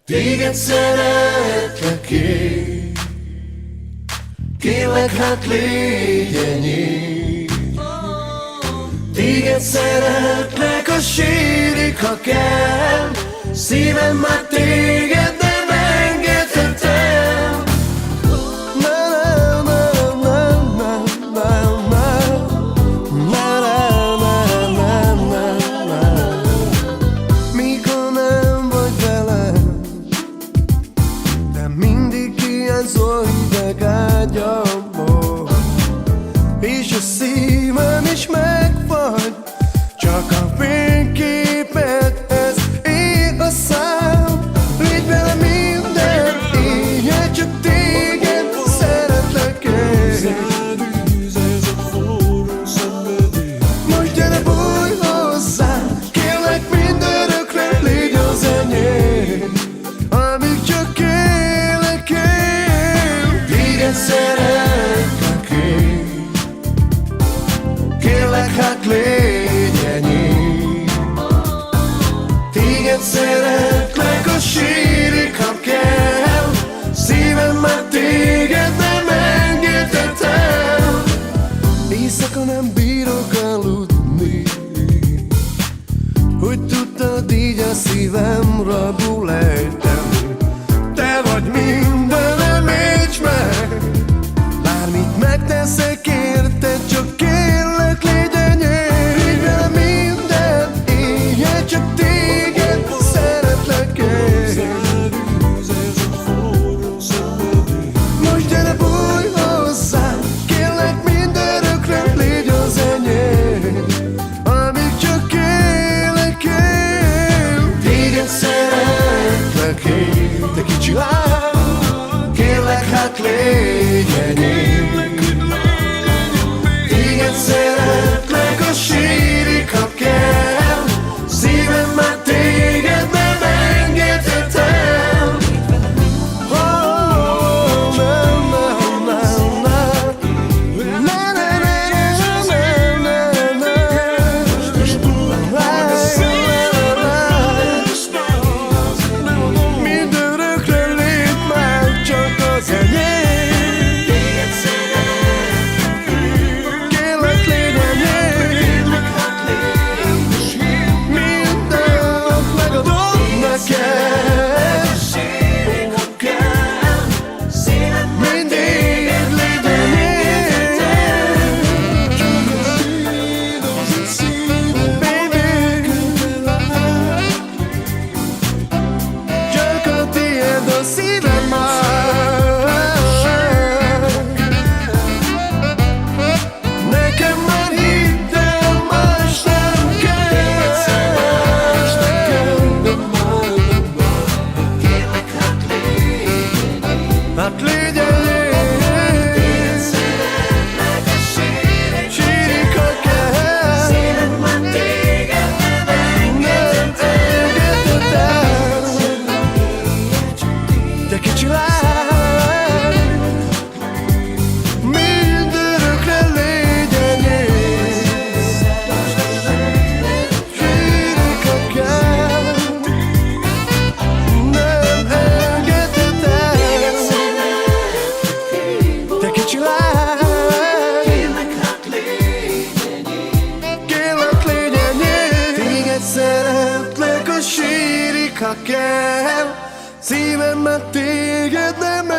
Téged szeretlek én, kérlek, hát légy enyém. Téged szeretlek, a sírik, ha kell. Szívem már téged nem engedhet el. Mikor nem vagy velem, de mindig hiányzol hideg ágyamból, és a szívem is megfagy, csak a fényképedhez ér a szám. Légy vele minden éjjel, csak téged szeretlek én. Most gyere, bújj hozzám, kérlek, mindörökre légy az enyém. Amíg csak élek én, téged szeretlek én. Kérlek, hát légy enyém. Téged szeretlek, a sírik, ha kell. Szívem már téged nem engedhet el. Éjszaka nem bírok aludni, hogy tudtad, így a szívem rabul ejteni. Te vagy mindenem, értsd meg, bármit megteszek érted, csak kérlek, légy enyém. Légy vele minden éjjel, csak téged szeretlek én. Most gyere, bújj hozzám, kérlek, mindörökre légy az enyém. Amíg csak élek én, téged szeretlek én. Te kicsi lány, kérlek, hát légy enyém. Téged szeretlek, a sírik, ha kell. Szívem már téged nem engedhet el. Oh, na, na, na, na. Na, na, na, na, na, na, na. Mindörökre légy már csak az enyém. Téged szeretlek, kérlek, légy enyém. Mindent megadom neked. Mindig légy enyém. Baby, csak a tiéd a szívem már. Nekem már hidd el, más nem kell. Hát légy enyém. Sírik, ha kell. Nem engedhet el. Te kicsi lány, mindörökre légy enyém. Sírik, ha kell. Nem engedhet el. Te kicsi lány, kérlek, légy enyém. Téged szeretlek, a sírik, ha kell. Szívem már téged nem